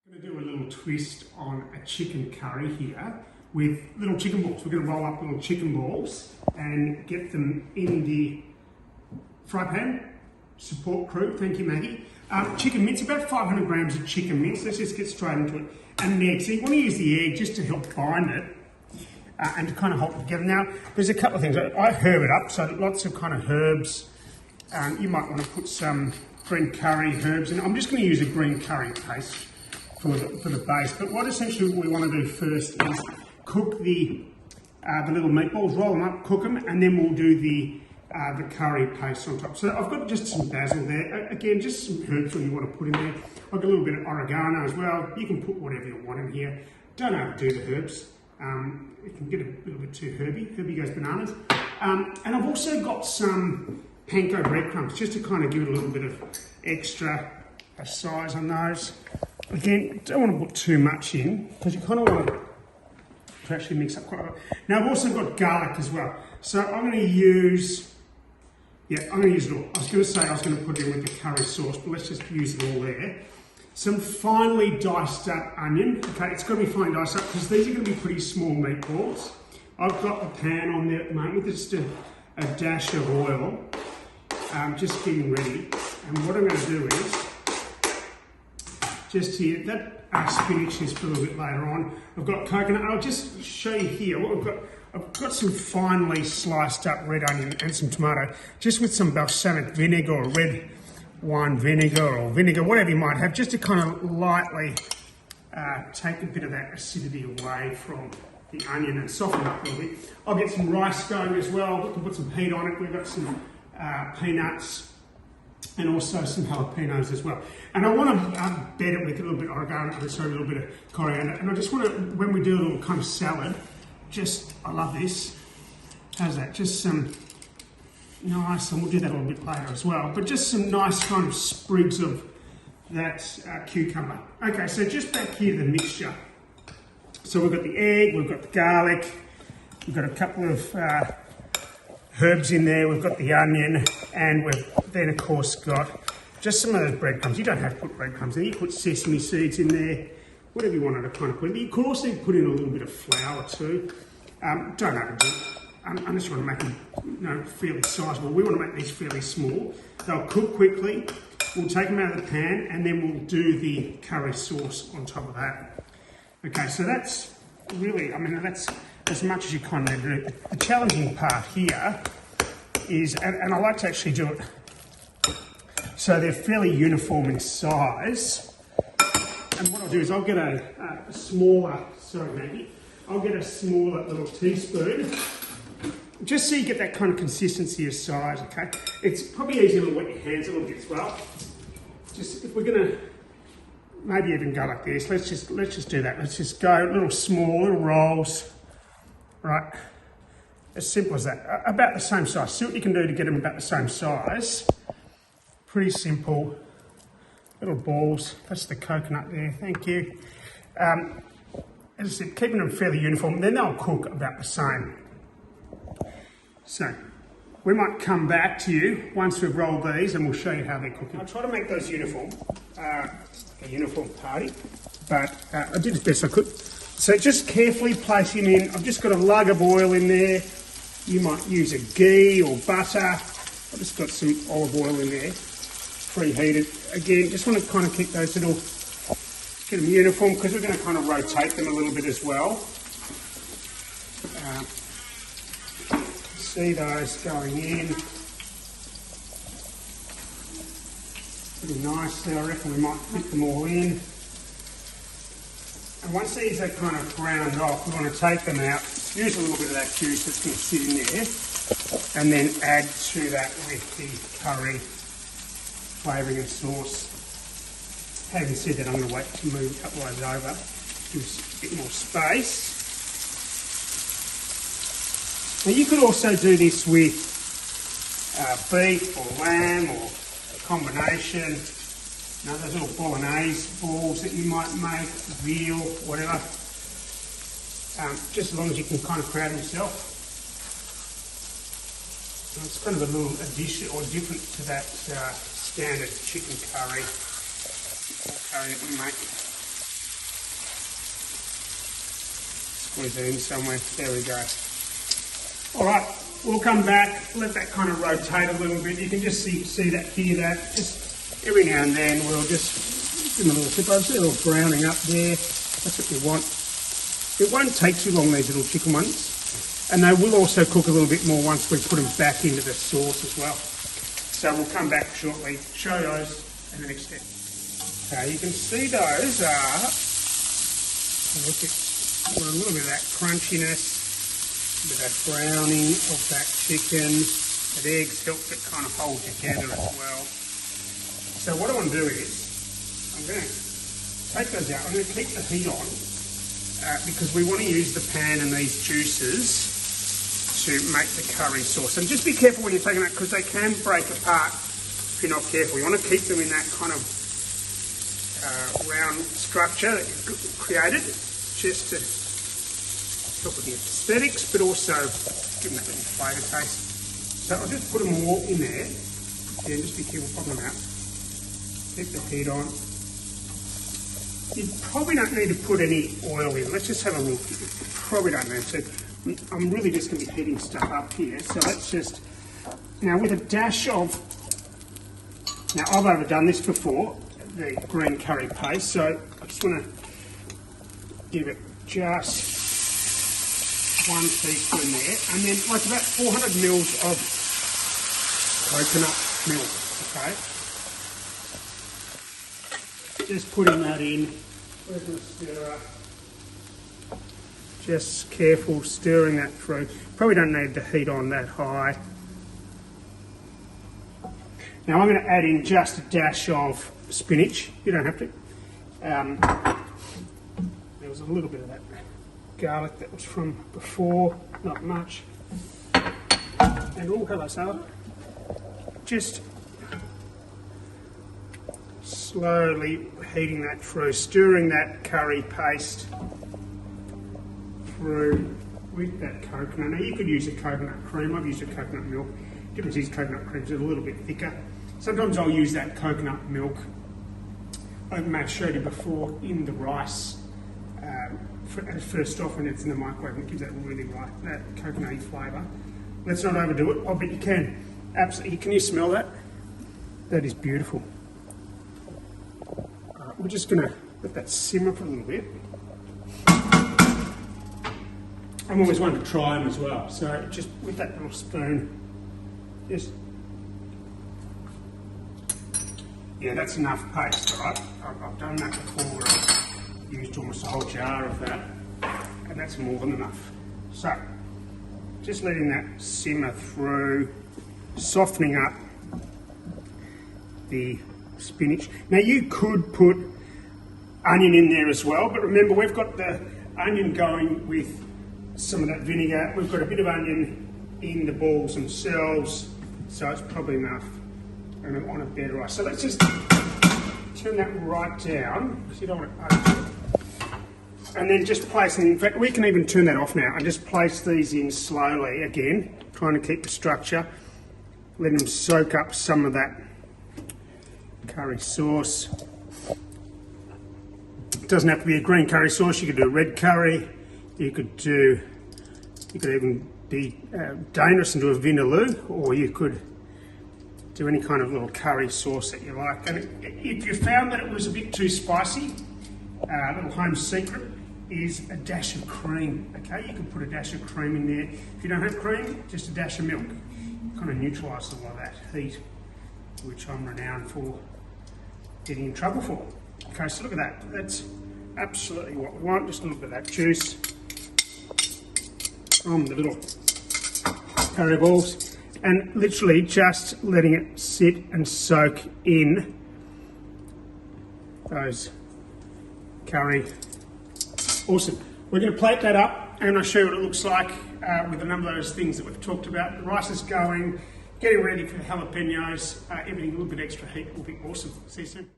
I'm going to do a little twist on a chicken curry here with little chicken balls. We're going to roll up little chicken balls and get them in the fry pan. Support crew, thank you Maggie. Chicken mince, about 500 grams of chicken mince. Let's just get straight into it. And an egg. So you want to use the egg just to help bind it and to kind of hold it together. Now, there's a couple of things. I herb it up, so lots of kind of herbs. You might want to put some green curry herbs in. I'm just going to use a green curry paste for the base. But what essentially we want to do first is cook the little meatballs, roll them up, cook them, and then we'll do the curry paste on top. So I've got just some basil there. Again, just some herbs when you want to put in there. I've got a little bit of oregano as well. You can put whatever you want in here. Don't overdo the herbs. It can get a little bit too herby. Herby goes bananas. And I've also got some panko breadcrumbs just to kind of give it a little bit of extra size on those. Again, don't want to put too much in because you kind of want to actually mix up quite a lot. Now I've also got garlic as well. So I'm going to use, it all. I was going to say I was going to put it in with the curry sauce, but let's just use it all there. Some finely diced up onion. Okay, it's got to be finely diced up because these are going to be pretty small meatballs. I've got the pan on there at the moment with just a dash of oil, just getting ready. And what I'm going to do is, just here, that spinach is for a little bit later on. I've got coconut. I'll just show you here what I've got some finely sliced up red onion and some tomato, just with some balsamic vinegar or red wine vinegar or vinegar, whatever you might have, just to kind of lightly take a bit of that acidity away from the onion and soften it up a little bit. I'll get some rice going as well. We can put some heat on it. We've got some peanuts and also some jalapenos as well. And I want to bed it with a little bit of oregano, a little bit of coriander. And I just want to, when we do a little kind of salad, I love this. How's that? Just some nice, and we'll do that a little bit later as well, but just some nice kind of sprigs of that cucumber. Okay, so just back here, the mixture. So we've got the egg, we've got the garlic, we've got a couple of herbs in there, we've got the onion, and we've then of course got just some of those breadcrumbs. You don't have to put breadcrumbs in, you put sesame seeds in there, whatever you wanted to kind of put in. You could also put in a little bit of flour too. Don't overdo it. I just want to make them fairly sizable. We want to make these fairly small. They'll cook quickly. We'll take them out of the pan and then we'll do the curry sauce on top of that. Okay, so that's really, that's as much as you kind of need to do. The challenging part here is, and I like to actually do it so they're fairly uniform in size. And what I'll do is I'll get a smaller, I'll get a smaller little teaspoon, just so you get that kind of consistency of size, okay? It's probably easier to wet your hands a little bit as well. Just, if we're gonna maybe even go like this, let's just do that. Let's just go little small, little rolls, right? As simple as that, about the same size. See what you can do to get them about the same size. Pretty simple. Little balls, that's the coconut there, thank you. As I said, keeping them fairly uniform, then they'll cook about the same. So, we might come back to you once we've rolled these and we'll show you how they're cooking. I'll try to make those uniform, a uniform party, but I did as best I could. So just carefully place them in. I've just got a lug of oil in there. You might use a ghee or butter. I've just got some olive oil in there. Preheated. Again, just want to kind of keep those little, get them uniform because we're going to kind of rotate them a little bit as well. See those going in. Pretty nicely, I reckon we might fit them all in. And once these are kind of browned off, we want to take them out, use a little bit of that juice that's going to sit in there, and then add to that with the curry flavouring and sauce. Having said that, I'm going to wait to move a couple of those over, give us a bit more space. Now you could also do this with beef or lamb or a combination. Those little bolognese balls that you might make, veal, whatever. Just as long as you can kind of crowd yourself. And it's kind of a little addition or different to that standard chicken curry or curry that we make. Where's it in somewhere? There we go. All right, we'll come back, let that kind of rotate a little bit. You can just see that, hear that. Just every now and then we'll just give them a little tip over. See a little browning up there. That's what you want. It won't take too long, these little chicken ones. And they will also cook a little bit more once we put them back into the sauce as well. So we'll come back shortly, show those in the next step. Okay, you can see those are, look at a little bit of that crunchiness, a bit of that browning of that chicken. That eggs helps it kind of hold together as well. So what I want to do is, I'm going to take those out. I'm going to keep the heat on because we want to use the pan and these juices to make the curry sauce. And just be careful when you're taking that because they can break apart if you're not careful. You want to keep them in that kind of round structure that you've created just to help with the aesthetics but also give them that little flavour taste. So I'll just put them all in there. Yeah, just be careful, pop them out. Keep the heat on. You probably don't need to put any oil in. Let's just have a look. You probably don't need to. I'm really just going to be heating stuff up here. So let's just, now with a dash of, now I've overdone this before, the green curry paste. So I just want to give it just 1 teaspoon there. And then like about 400 mils of coconut milk, okay? Just putting that in. Where's my stirrer? Just careful stirring that through. Probably don't need the heat on that high. Now I'm going to add in just a dash of spinach. You don't have to. There was a little bit of that garlic that was from before, not much. And oh, hello, Sarah. Just slowly heating that through, stirring that curry paste through with that coconut. Now you could use a coconut cream. I've used a coconut milk. The difference is coconut cream is a little bit thicker. Sometimes I'll use that coconut milk. I may have showed you before in the rice. First off, when it's in the microwave, it gives that really that coconutty flavour. Let's not overdo it. I bet you can. Absolutely. Can you smell that? That is beautiful. We're just going to let that simmer for a little bit. I'm always one to try them as well. So just with that little spoon, just, yeah, that's enough paste, all right? I've done that before where I've used almost a whole jar of that, and that's more than enough. So, just letting that simmer through, softening up the spinach. Now you could put onion in there as well, but remember we've got the onion going with some of that vinegar. We've got a bit of onion in the balls themselves, so it's probably enough on a bed of rice. So let's just turn that right down, because you don't want it over. And then just place them, in fact we can even turn that off now, and just place these in slowly again, trying to keep the structure, letting them soak up some of that curry sauce. It doesn't have to be a green curry sauce, you could do a red curry, you could even be dangerous and do a vindaloo, or you could do any kind of little curry sauce that you like. And if you found that it was a bit too spicy, a little home secret is a dash of cream. Okay, you can put a dash of cream in there. If you don't have cream, just a dash of milk. Kind of neutralise a lot of that heat, which I'm renowned for getting in trouble for. Okay, so look at that. That's absolutely what we want. Just a little bit of that juice from the little curry balls, and literally just letting it sit and soak in those curry. Awesome. We're going to plate that up and I'll show you what it looks like with a number of those things that we've talked about. The rice is going, getting ready for the jalapenos, everything a little bit extra heat will be awesome. See you soon.